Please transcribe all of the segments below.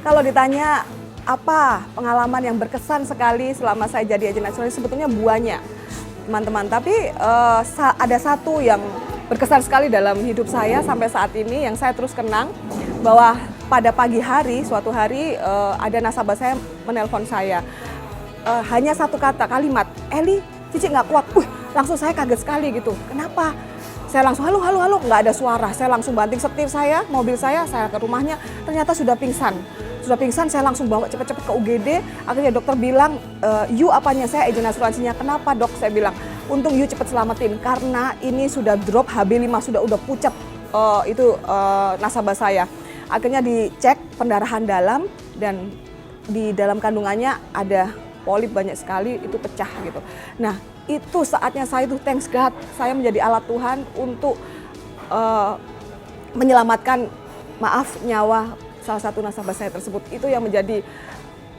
Kalau ditanya apa pengalaman yang berkesan sekali selama saya jadi agen asuransi, sebetulnya buahnya, teman-teman. Tapi ada satu yang berkesan sekali dalam hidup saya sampai saat ini yang saya terus kenang, bahwa pada pagi hari, suatu hari ada nasabah saya menelpon saya. Hanya satu kalimat, Eli, Cici nggak kuat. Langsung saya kaget sekali gitu. Kenapa? Saya langsung halo, nggak ada suara. Saya langsung banting setir saya, mobil saya ke rumahnya. Ternyata sudah pingsan. Saya langsung bawa cepet-cepet ke UGD. Akhirnya dokter bilang, you apanya? Saya agen asuransinya. Kenapa dok? Saya bilang, untung you cepet selamatin. Karena ini sudah drop HB5, udah pucat nasabah saya. Akhirnya dicek pendarahan dalam dan di dalam kandungannya ada polip banyak sekali, itu pecah gitu. Nah, itu saatnya saya itu thanks God, saya menjadi alat Tuhan untuk menyelamatkan nyawa salah satu nasabah saya tersebut. Itu yang menjadi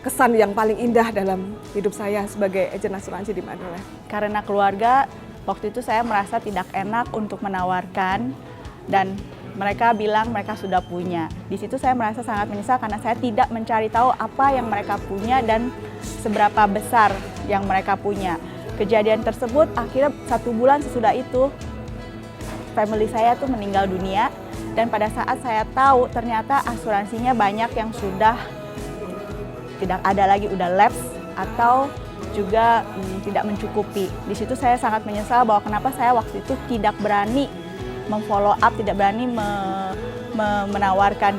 kesan yang paling indah dalam hidup saya sebagai agen asuransi di Magelang. Karena keluarga, waktu itu saya merasa tidak enak untuk menawarkan dan mereka bilang mereka sudah punya. Di situ saya merasa sangat menyesal karena saya tidak mencari tahu apa yang mereka punya dan seberapa besar yang mereka punya. Kejadian tersebut akhirnya 1 bulan sesudah itu family saya tuh meninggal dunia, dan pada saat saya tahu ternyata asuransinya banyak yang sudah tidak ada lagi, udah lapse atau juga tidak mencukupi. Di situ saya sangat menyesal bahwa kenapa saya waktu itu tidak berani memfollow up, tidak berani menawarkan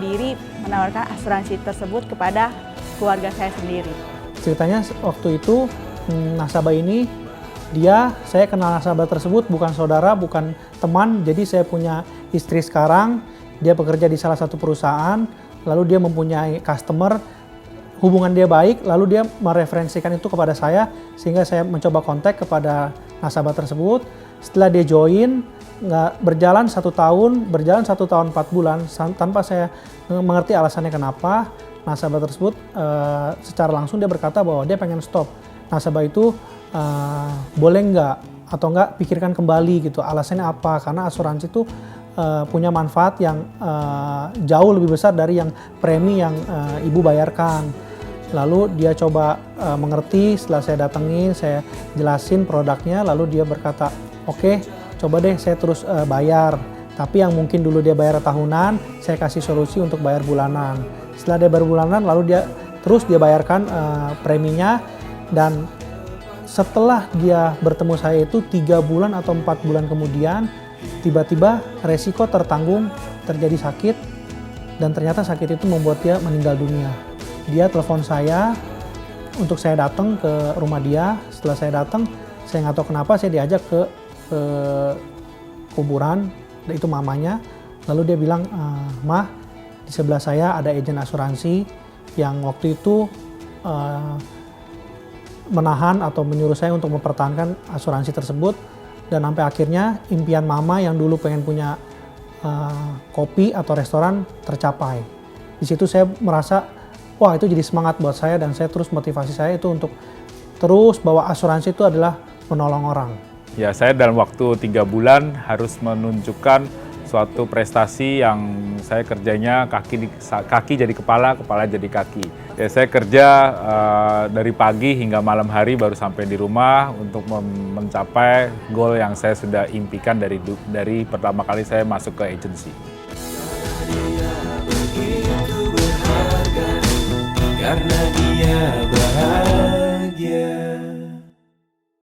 asuransi tersebut kepada keluarga saya sendiri. Ceritanya waktu itu nasabah ini, saya kenal nasabah tersebut bukan saudara, bukan teman. Jadi saya punya istri sekarang, dia bekerja di salah satu perusahaan, lalu dia mempunyai customer, hubungan dia baik, lalu dia mereferensikan itu kepada saya, sehingga saya mencoba kontak kepada nasabah tersebut. Setelah dia join, berjalan 1 tahun 4 bulan, tanpa saya mengerti alasannya kenapa, nasabah tersebut secara langsung dia berkata bahwa dia pengen stop. Nasabah itu boleh nggak atau nggak pikirkan kembali gitu, alasannya apa? Karena asuransi itu punya manfaat yang jauh lebih besar dari yang premi yang ibu bayarkan. Lalu dia coba mengerti, setelah saya datengin, saya jelasin produknya, lalu dia berkata, oke, coba deh saya terus bayar. Tapi yang mungkin dulu dia bayar tahunan, saya kasih solusi untuk bayar bulanan. Setelah dia bayar bulanan, lalu dia bayarkan preminya, dan setelah dia bertemu saya itu 3 bulan atau 4 bulan kemudian, tiba-tiba resiko tertanggung, terjadi sakit, dan ternyata sakit itu membuat dia meninggal dunia. Dia telepon saya untuk saya datang ke rumah dia. Setelah saya datang, saya nggak tahu kenapa saya diajak ke kuburan, itu mamanya. Lalu dia bilang, "Mah, di sebelah saya ada agen asuransi yang waktu itu menahan atau menyuruh saya untuk mempertahankan asuransi tersebut, dan sampai akhirnya impian mama yang dulu pengen punya kopi atau restoran tercapai." Di situ saya merasa, wah, itu jadi semangat buat saya, dan saya terus motivasi saya itu untuk terus bahwa asuransi itu adalah menolong orang. Ya, saya dalam waktu 3 bulan harus menunjukkan suatu prestasi yang saya kerjanya kaki jadi kepala, kepala jadi kaki. Ya, saya kerja dari pagi hingga malam hari baru sampai di rumah untuk mencapai goal yang saya sudah impikan dari pertama kali saya masuk ke agensi. Karena